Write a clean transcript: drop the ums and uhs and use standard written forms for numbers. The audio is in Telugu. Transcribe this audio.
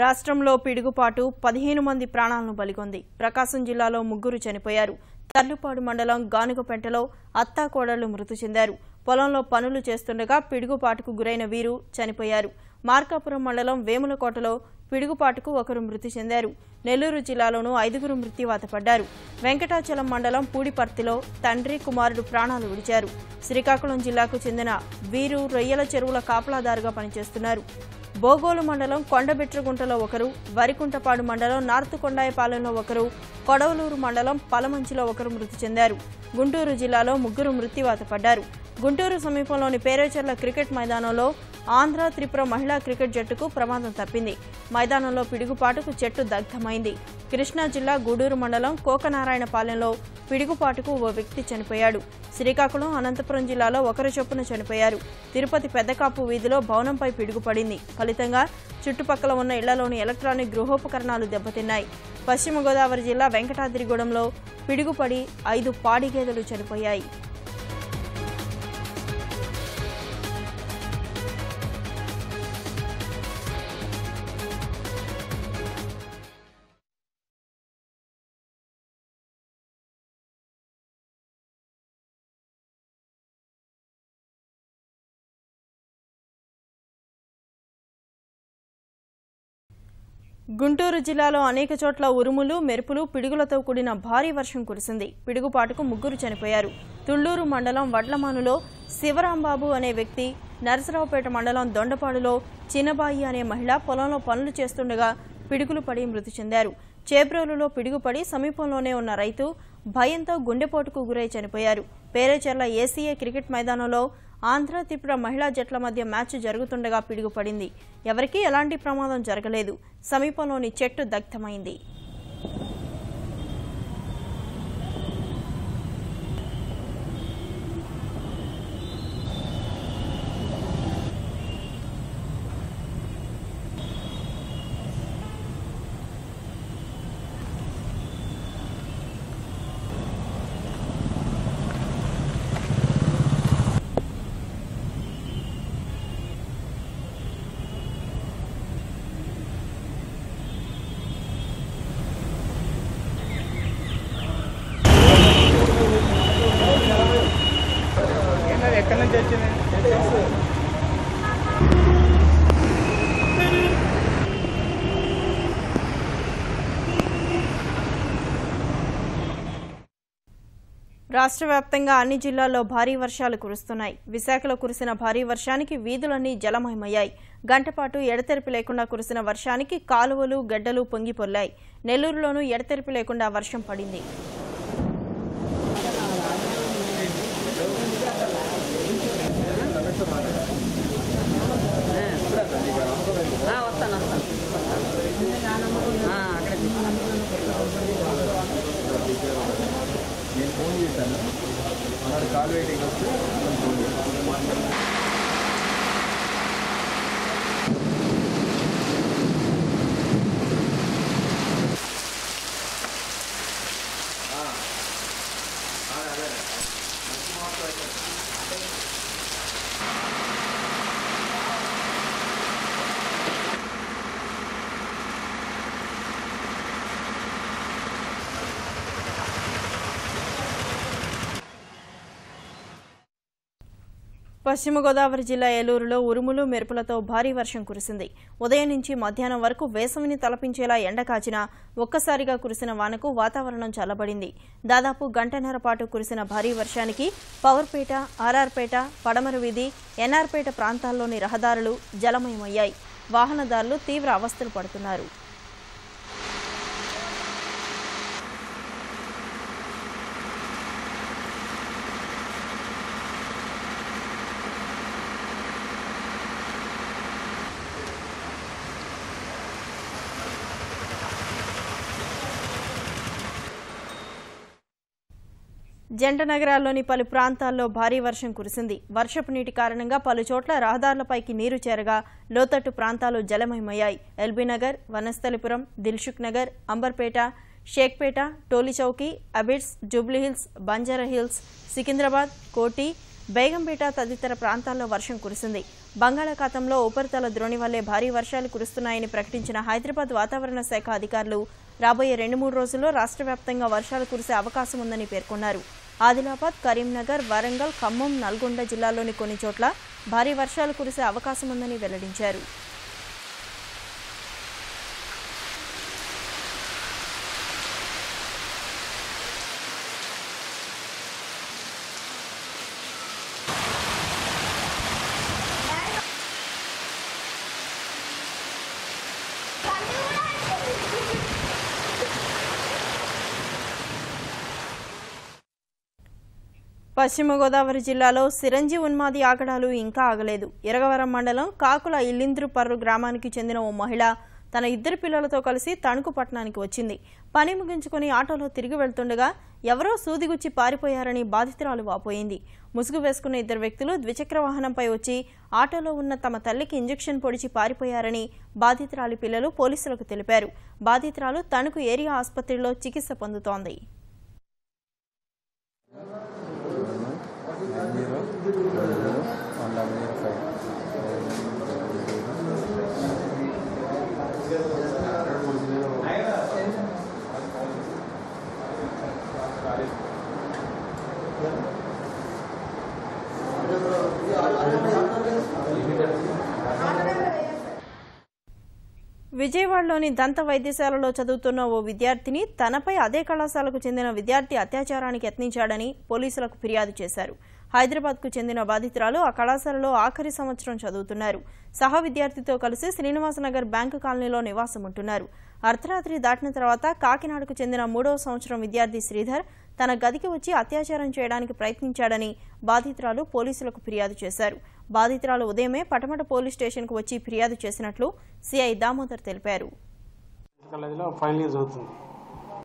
రాష్ట్రంలో పిడుగుపాటు 15 మంది ప్రాణాలను బలిగొంది. ప్రకాశం జిల్లాలో 3 చనిపోయారు. తర్లుపాడు మండలం గానుగపెంటలో అత్తాకోడళ్లు మృతి చెందారు. పొలంలో పనులు చేస్తుండగా పిడుగుపాటుకు గురైన వీరు చనిపోయారు. మార్కాపురం మండలం వేములకోటలో పిడుగుపాటుకు ఒకరు మృతి చెందారు. నెల్లూరు జిల్లాలోనూ 5 మృత్యువాత పడ్డారు. వెంకటాచలం మండలం పూడిపర్తిలో తండ్రి కుమారుడు ప్రాణాలు విడిచారు. శ్రీకాకుళం జిల్లాకు చెందిన వీరు రొయ్యల చెరువుల కాపలాదారుగా పనిచేస్తున్నారు. బోగోలు మండలం కొండబెట్రగుంటలో ఒకరు, వరికుంటపాడు మండలం నార్త్ కొండాయపాలెంలో ఒకరు, కొడవలూరు మండలం పలమంచిలో ఒకరు మృతి చెందారు. గుంటూరు జిల్లాలో 3 మృత్యువాత పడ్డారు. గుంటూరు సమీపంలోని పేరేచెర్ల క్రికెట్ మైదానంలో ఆంధ్ర త్రిపుర మహిళా క్రికెట్ జట్టుకు ప్రమాదం తప్పింది. మైదానంలో పిడుగుపాటుకు చెట్టు దగ్ధమైంది. కృష్ణా జిల్లా గూడూరు మండలం కోకనారాయణపాలెంలో పిడుగుపాటుకు ఓ వ్యక్తి చనిపోయాడు. శ్రీకాకుళం, అనంతపురం జిల్లాలో ఒకరు చొప్పున చనిపోయారు. తిరుపతి పెద్దకాపు వీధిలో భవనంపై పిడుగుపడింది. ఫలితంగా చుట్టుపక్కల ఉన్న ఇళ్లలోని ఎలక్ట్రానిక్ గృహోపకరణాలు దెబ్బతిన్నాయి. పశ్చిమ గోదావరి జిల్లా వెంకటాద్రిగూడెంలో పిడుగుపడి 5 పాడి గేదెలు చనిపోయాయి. గుంటూరు జిల్లాలో అనేక చోట్ల ఉరుములు, మెరుపులు, పిడుగులతో కూడిన భారీ వర్షం కురిసింది. పిడుగుపాటుకు 3 చనిపోయారు. తుళ్లూరు మండలం వడ్లమానులో శివరాంబాబు అనే వ్యక్తి, నరసరావుపేట మండలం దొండపాడులో చిన్నబాయి అనే మహిళ పొలంలో పనులు చేస్తుండగా పిడుగులు పడి మృతి చెందారు. చేబ్రోలులో పిడుగుపడి సమీపంలోనే ఉన్న రైతు భయంతో గుండెపోటుకు గురై చనిపోయారు. పేరేచెర్ల ఏసీఏ క్రికెట్ మైదానంలో ఆంధ్ర త్రిపుర మహిళా జట్ల మధ్య మ్యాచ్ జరుగుతుండగా పిడుగుపడింది. ఎవరికీ ఎలాంటి ప్రమాదం జరగలేదు. సమీపంలోని చెట్టు దగ్ధమైంది. ఎక్కడి నుంచి వచ్చింది? రాష్ట్ర వ్యాప్తంగా అన్ని జిల్లాల్లో భారీ వర్షాలు కురుస్తున్నాయి. విశాఖలో కురిసిన భారీ వర్షానికి వీధులన్నీ జలమయమయ్యాయి. గంటపాటు ఎడతెరిపి లేకుండా కురిసిన వర్షానికి కాలువలు, గడ్డలు పొంగిపొర్లాయి. నెల్లూరులోనూ ఎడతెరిపి లేకుండా వర్షం పడింది. నేను ఫోన్ చేశాను, అన్నాడు కాల్ వెయిటింగ్ వస్తే ఫోన్ చేశాను. పశ్చిమ గోదావరి జిల్లా ఏలూరులో ఉరుములు, మెరుపులతో భారీ వర్షం కురిసింది. ఉదయం నుంచి మధ్యాహ్నం వరకు వేసవిని తలపించేలా ఎండ కాచినా ఒక్కసారిగా కురిసిన వానకు వాతావరణం చల్లబడింది. దాదాపు గంటన్నర పాటు కురిసిన భారీ వర్షానికి పవర్పేట, ఆర్ఆర్పేట, పడమర వీధి, ఎన్ఆర్పేట ప్రాంతాల్లోని రహదారులు జలమయమయ్యాయి. వాహనదారులు తీవ్ర అవస్థలు పడుతున్నారు. జంట నగరాల్లోని పలు ప్రాంతాల్లో భారీ వర్షం కురిసింది. వర్షపు నీటి కారణంగా పలు చోట్ల రహదారులపైకి నీరు చేరగా లోతట్టు ప్రాంతాలు జలమయమయ్యాయి. ఎల్బీనగర్, వనస్థలిపురం, దిల్సుఖ్ నగర్, అంబర్పేట, షేక్పేట, టోలీచౌకీ, అబిడ్స్, జూబ్లీహిల్స్, బంజారాహిల్స్, సికింద్రాబాద్, కోటి, బేగంపేట తదితర ప్రాంతాల్లో వర్షం కురిసింది. బంగాళాఖాతంలో ఉపరితల ద్రోణి వల్లే భారీ వర్షాలు కురుస్తున్నాయని ప్రకటించిన హైదరాబాద్ వాతావరణ శాఖ అధికారులు రాబోయే 2-3 రోజుల్లో రాష్ట్ర వ్యాప్తంగా వర్షాలు కురిసే అవకాశం ఉందని పేర్కొన్నారు. ఆదిలాబాద్, కరీంనగర్, వరంగల్, ఖమ్మం, నల్గొండ జిల్లాల్లోని కొన్ని చోట్ల భారీ వర్షాలు కురిసే అవకాశం ఉందని వెల్లడించారు. పశ్చిమ గోదావరి జిల్లాలో సిరంజి ఉన్మాది ఆగడాలు ఇంకా ఆగలేదు. ఇరగవరం మండలం కాకుల ఇల్లింద్రుపర్రు గ్రామానికి చెందిన ఓ మహిళ తన 2 పిల్లలతో కలిసి తణుకు పట్టణానికి వచ్చింది. పని ముగించుకుని ఆటోలో తిరిగి వెళ్తుండగా ఎవరో సూదిగుచ్చి పారిపోయారని బాధితురాలు వాపోయింది. ముసుగు వేసుకున్న 2 వ్యక్తులు ద్విచక్ర వాహనంపై వచ్చి ఆటోలో ఉన్న తమ తల్లికి ఇంజెక్షన్ పొడిచి పారిపోయారని బాధితురాలి పిల్లలు పోలీసులకు తెలిపారు. బాధితురాలు తణుకు ఏరియా ఆసుపత్రిలో చికిత్స పొందుతోంది. విజయవాడలోని దంత వైద్యశాలలో చదువుతున్న ఓ విద్యార్థిని తనపై అదే కళాశాలకు చెందిన విద్యార్థి అత్యాచారానికి యత్నించాడని పోలీసులకు ఫిర్యాదు చేశారు. హైదరాబాద్కు చెందిన బాధితురాలు ఆ కళాశాలలో ఆఖరి సంవత్సరం చదువుతున్నారు. సహ విద్యార్థితో కలిసి శ్రీనివాసనగర్ బ్యాంకు కాలనీలో నివాసం ఉంటున్నారు. అర్ధరాత్రి దాటిన తర్వాత కాకినాడకు చెందిన 3వ సంవత్సరం విద్యార్థి శ్రీధర్ తన గదికి వచ్చి అత్యాచారం చేయడానికి ప్రయత్నించాడని బాధితురాలు పోలీసులకు ఫిర్యాదు చేశారు. బాధితురాలు ఉదయమే పటమట పోలీస్ స్టేషన్కు వచ్చి ఫిర్యాదు చేసినట్లు సిఐ దామోదర్ తెలిపారు. ఫైనల్ ఇయర్ చదువుతుంది.